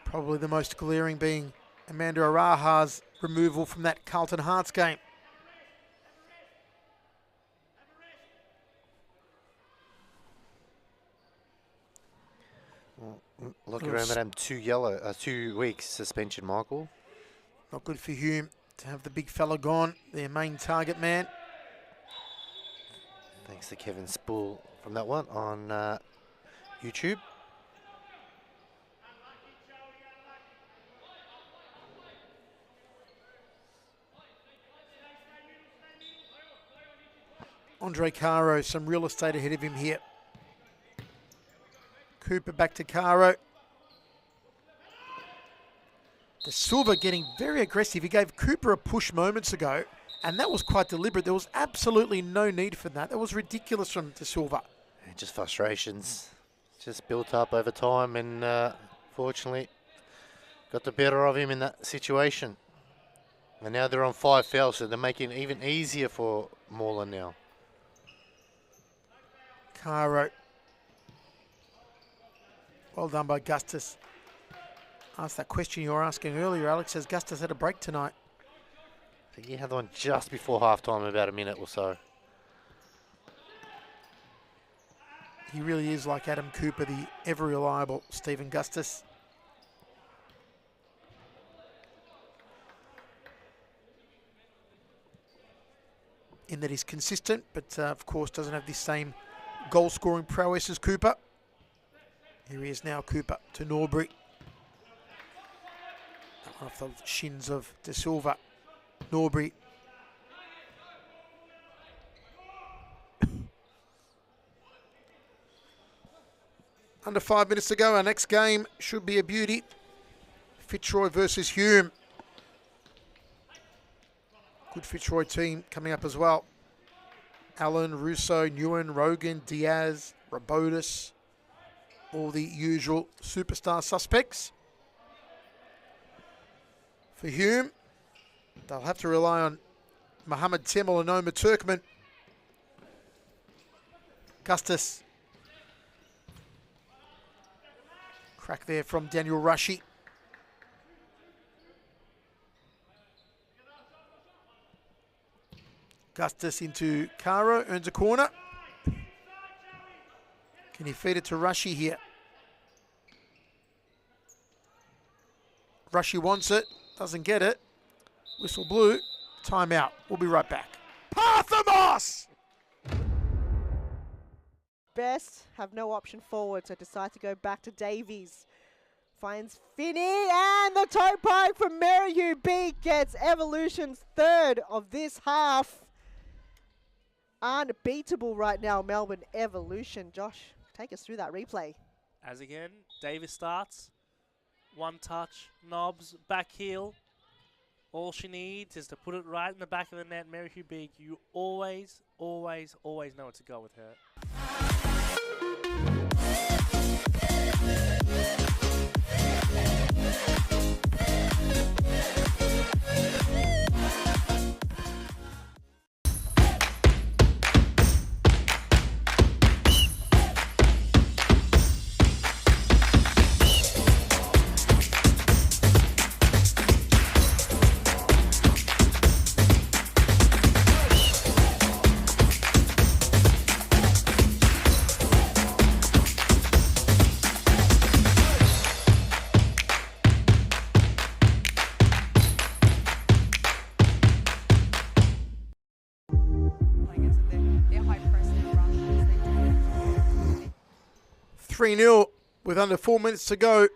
[SPEAKER 1] Probably the most glaring being Amanda Araha's removal from that Carlton Hearts game.
[SPEAKER 2] Lockie Ramadan, 2 weeks suspension, Michael.
[SPEAKER 1] Not good for Hume to have the big fella gone, their main target man.
[SPEAKER 2] Thanks to Kevin Spool from that one on YouTube.
[SPEAKER 1] Andre Caro, some real estate ahead of him here. Cooper back to Caro. De Silva getting very aggressive. He gave Cooper a push moments ago. And that was quite deliberate. There was absolutely no need for that. That was ridiculous from De Silva.
[SPEAKER 2] And just frustrations just built up over time, and fortunately got the better of him in that situation. And now they're on 5 fouls, so they're making it even easier for Moreland now.
[SPEAKER 1] Caro. Well done by Gustus. Asked that question you were asking earlier, Alex. Has Gustus had a break tonight?
[SPEAKER 2] I think he had one just before halftime, about a minute or so.
[SPEAKER 1] He really is like Adam Cooper, the ever-reliable Stephen Gustus. In that he's consistent, but of course doesn't have the same goal-scoring prowess as Cooper. Here he is now, Cooper to Norbury. Off the shins of De Silva. Norbury. Under 5 minutes to go. Our next game should be a beauty. Fitzroy versus Hume. Good Fitzroy team coming up as well. Allen, Russo, Nguyen, Rogan, Diaz, Robotis. All the usual superstar suspects. For Hume, they'll have to rely on Mohammed Temel and Omar Turkman. Gustus. Crack there from Daniel Rushy. Gustus into Caro, earns a corner. Can he feed it to Rushy here? Rushy wants it, doesn't get it. Whistle blew, timeout. We'll be right back. Parthamos!
[SPEAKER 6] Best have no option forward, so decide to go back to Davies. Finds Finney, and the toe pipe from Merrihew B gets Evolution's third of this half. Unbeatable right now, Melbourne Evolution. Josh, take us through that replay.
[SPEAKER 7] As again, Davis starts. One touch, knobs, back heel. All she needs is to put it right in the back of the net. Merrihew Big, you always, always, always know where to go with her.
[SPEAKER 6] Their high press and rush.
[SPEAKER 1] 3-0 with under 4 minutes to go.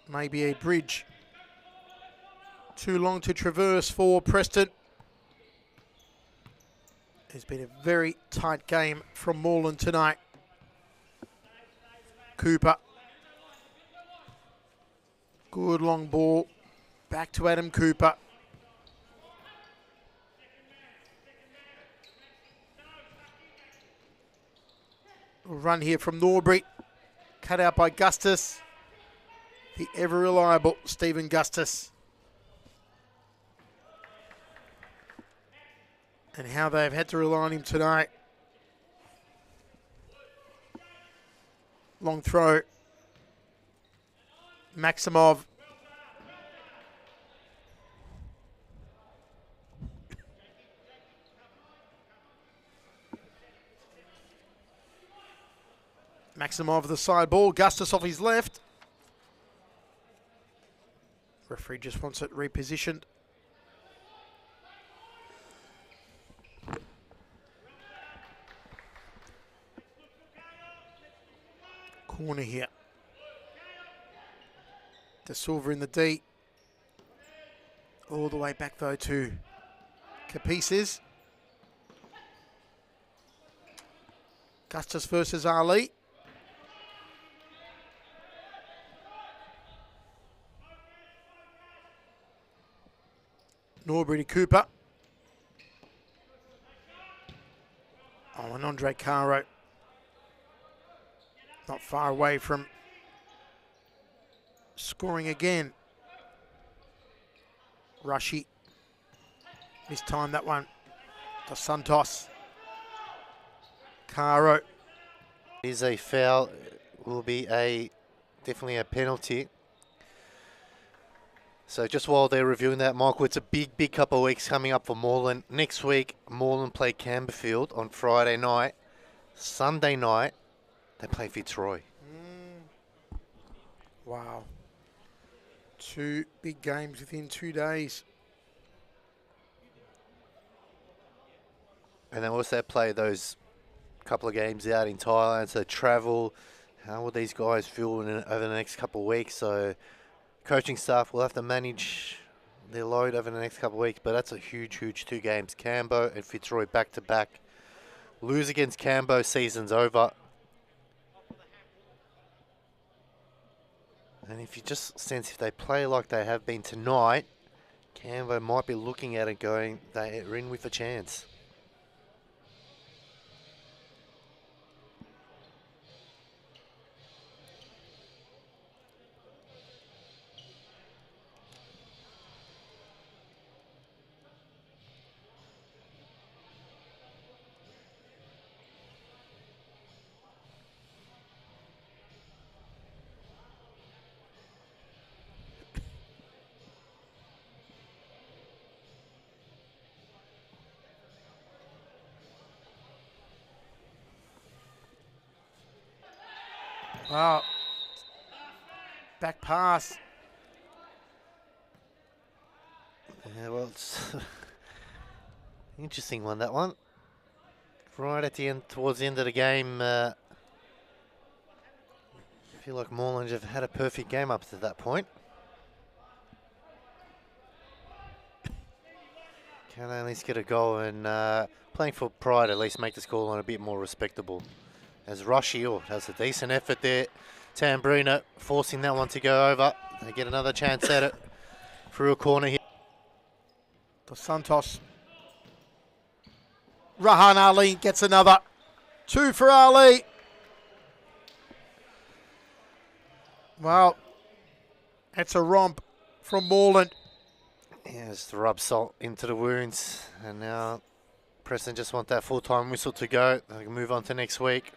[SPEAKER 1] Maybe a bridge too long to traverse for Preston. It's been a very tight game from Moorland tonight. Cooper. Good long ball. Back to Adam Cooper. Run here from Norbury. Cut out by Gustus. The ever-reliable Stephen Gustus. And how they've had to rely on him tonight. Long throw. Maximov. Maximov the side ball. Gustus off his left. Referee just wants it repositioned. Corner here. De Silva in the D. All the way back though to Capices. Gustus versus Ali. Norbury to Cooper. Oh, and Andre Caro. Not far away from scoring again. Rushy. Mistimed that one. Dos Santos. Caro.
[SPEAKER 2] Is a foul, will be definitely a penalty. So just while they're reviewing that, Michael, it's a big couple of weeks coming up for Moreland. Next week, Moreland play Camberfield on Friday night. Sunday night, they play Fitzroy.
[SPEAKER 1] Wow. 2 big games within 2 days.
[SPEAKER 2] And then also play those couple of games out in Thailand, so travel. How will these guys feel over the next couple of weeks? So coaching staff will have to manage their load over the next couple of weeks, but that's a huge 2 games. Cambo and Fitzroy back-to-back. Lose against Cambo, season's over. And if you just sense if they play like they have been tonight, Cambo might be looking at it going, they're in with a chance.
[SPEAKER 1] Wow. Back pass.
[SPEAKER 2] Yeah, well, it's interesting one, that one. Right at the end, towards the end of the game, I feel like Moorland have had a perfect game up to that point. Can at least get a goal, and playing for pride at least make the scoreline a bit more respectable. As Rushy has a decent effort there. Tambrina forcing that one to go over. They get another chance at it through a corner here.
[SPEAKER 1] Dos Santos. Rahan Ali gets another. 2 for Ali. Well, that's a romp from Moreland.
[SPEAKER 2] Yeah, just to rub salt into the wounds. And now Preston just want that full-time whistle to go. They can move on to next week.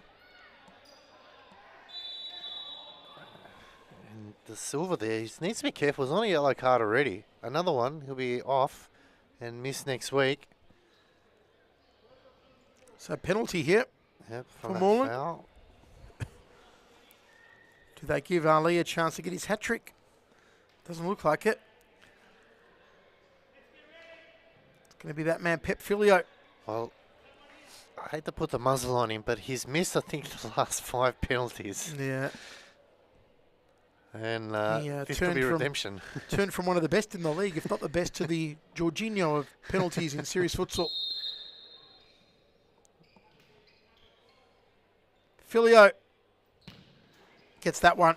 [SPEAKER 2] And the Silver there, he needs to be careful. He's on a yellow card already. Another one, he'll be off and miss next week.
[SPEAKER 1] So penalty here.
[SPEAKER 2] Yep,
[SPEAKER 1] for
[SPEAKER 2] from
[SPEAKER 1] Moorland.
[SPEAKER 2] Foul.
[SPEAKER 1] Do they give Ali a chance to get his hat-trick? Doesn't look like it. It's going to be that man, Pep Filio.
[SPEAKER 2] Well, I hate to put the muzzle on him, but he's missed, I think, the last 5 penalties.
[SPEAKER 1] Yeah.
[SPEAKER 2] And this could
[SPEAKER 1] turned
[SPEAKER 2] be
[SPEAKER 1] from-
[SPEAKER 2] redemption.
[SPEAKER 1] Turned from one of the best in the league, if not the best, to the Jorginho of penalties in series futsal. Filio gets that one.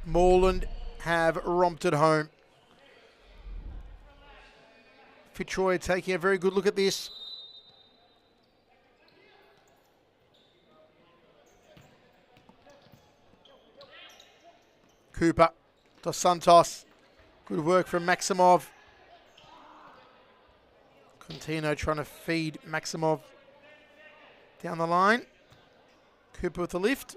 [SPEAKER 1] Moreland have romped it home. Fitzroy taking a very good look at this. Cooper, Dos Santos. Good work from Maximov. Contino trying to feed Maximov down the line. Cooper with the lift.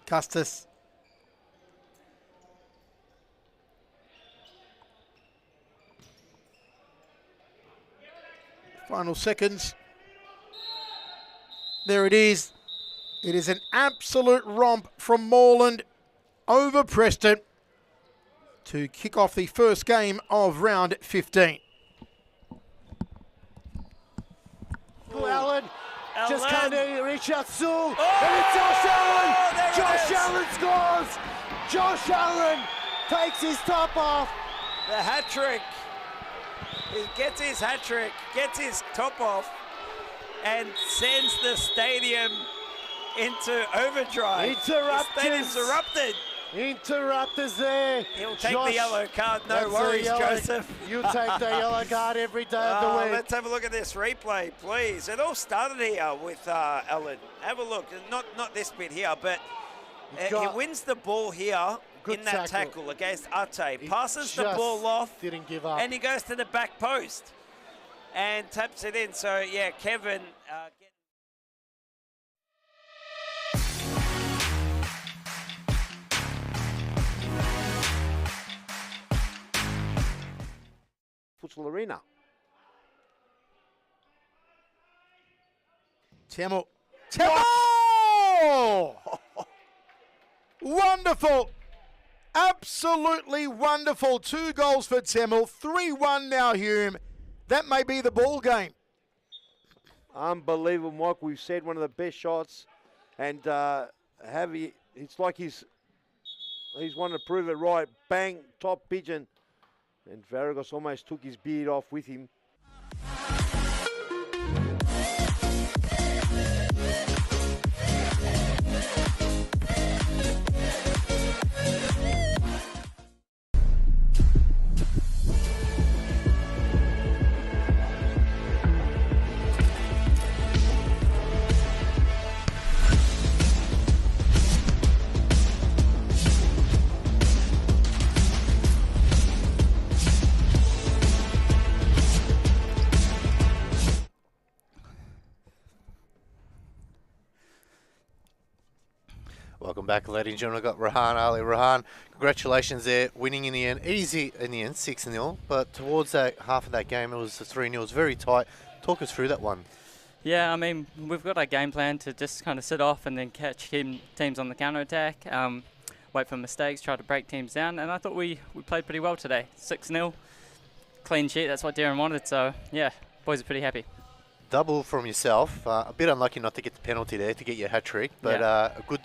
[SPEAKER 1] Custis. Final seconds. There it is. It is an absolute romp from Moreland over Preston. to kick off the first game of round 15.
[SPEAKER 3] Allen just can't reach out Sewell,
[SPEAKER 4] Oh!
[SPEAKER 3] and it's Josh Allen!
[SPEAKER 4] There it
[SPEAKER 3] Josh
[SPEAKER 4] is.
[SPEAKER 3] Allen scores! Josh Allen takes his top off.
[SPEAKER 4] The hat trick. He gets his hat trick, gets his top off, and sends the stadium into overdrive.
[SPEAKER 3] Interrupters.
[SPEAKER 4] The stadium's erupted.
[SPEAKER 3] Interrupters there.
[SPEAKER 4] He'll take
[SPEAKER 3] Josh,
[SPEAKER 4] the yellow card, no
[SPEAKER 3] that's a
[SPEAKER 4] worries,
[SPEAKER 3] yellow-
[SPEAKER 4] Joseph.
[SPEAKER 3] You take the yellow card every day of the week.
[SPEAKER 4] Let's have a look at this replay, please. It all started here with Allen. Have a look. Not this bit here, but he wins the ball here in that tackle against Ate. Passes the ball off,
[SPEAKER 3] Didn't give up.
[SPEAKER 4] and he goes to the back post and taps it in. So, yeah, Kevin...
[SPEAKER 5] Futsal Arena.
[SPEAKER 1] Temmell. Temmell! Wonderful. Absolutely wonderful. 2 goals for Temmell. 3-1 now, Hume. That may be the ball game.
[SPEAKER 5] Unbelievable, Mike. We've said one of the best shots, and it's like he's wanted to prove it right. Bang, top pigeon, and Vargas almost took his beard off with him.
[SPEAKER 2] Welcome back, ladies and gentlemen. We've got Rahan Ali. Rahan, congratulations there, winning in the end. Easy in the end, 6-0. But towards that half of that game, it was 3-0. It was very tight. Talk us through that one.
[SPEAKER 8] Yeah, I mean, we've got our game plan to just kind of sit off and then catch teams on the counter-attack, wait for mistakes, try to break teams down. And I thought we played pretty well today. 6-0, clean sheet. That's what Darren wanted. So, yeah, boys are pretty happy.
[SPEAKER 2] Double from yourself. A bit unlucky not to get the penalty there to get your hat-trick, but a good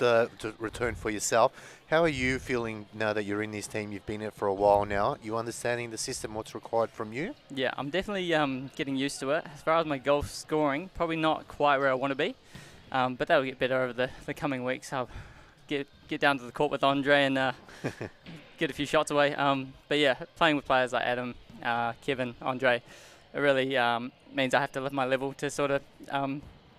[SPEAKER 2] return for yourself. How are you feeling now that you're in this team? You've been in it for a while now. You understanding the system, what's required from you?
[SPEAKER 8] Yeah, I'm definitely getting used to it. As far as my goal scoring, probably not quite where I want to be, but that'll get better over the coming weeks. I'll get down to the court with Andre and get a few shots away. But yeah, playing with players like Adam, Kevin, Andre, it really means I have to lift my level to sort of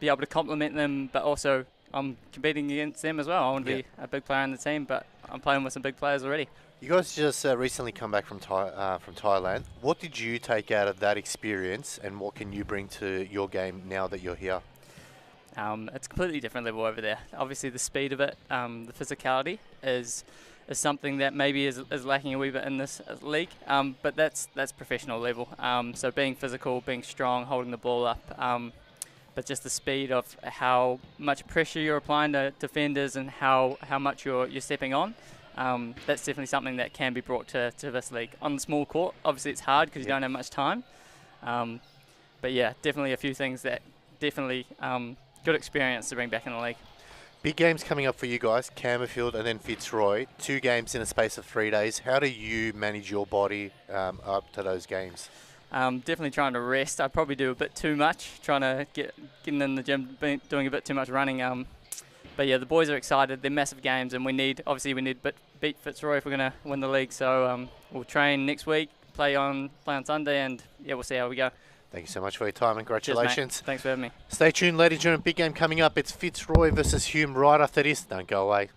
[SPEAKER 8] be able to complement them, but also I'm competing against them as well. I want to be a big player in the team, but I'm playing with some big players already.
[SPEAKER 2] You guys just recently come back from Thailand. What did you take out of that experience, and what can you bring to your game now that you're here?
[SPEAKER 8] It's a completely different level over there. Obviously, the speed of it, the physicality is something that maybe is lacking a wee bit in this league, but that's professional level. So being physical, being strong, holding the ball up, but just the speed of how much pressure you're applying to defenders and how much you're stepping on. That's definitely something that can be brought to this league. On the small court, obviously it's hard because you don't have much time. But yeah, definitely a few things that definitely good experience to bring back in the league.
[SPEAKER 2] Big games coming up for you guys, Campbellfield and then Fitzroy. 2 games in a space of 3 days. How do you manage your body up to those games?
[SPEAKER 8] Definitely trying to rest. I probably do a bit too much, trying to getting in the gym, doing a bit too much running. But yeah, the boys are excited. They're massive games, and we need to beat Fitzroy if we're going to win the league. So we'll train next week, play on Sunday, and yeah, we'll see how we go.
[SPEAKER 2] Thank you so much for your time and congratulations.
[SPEAKER 8] Cheers, mate. Thanks for having me.
[SPEAKER 2] Stay tuned, ladies and gentlemen. Big game coming up. It's Fitzroy versus Hume right after this. Don't go away.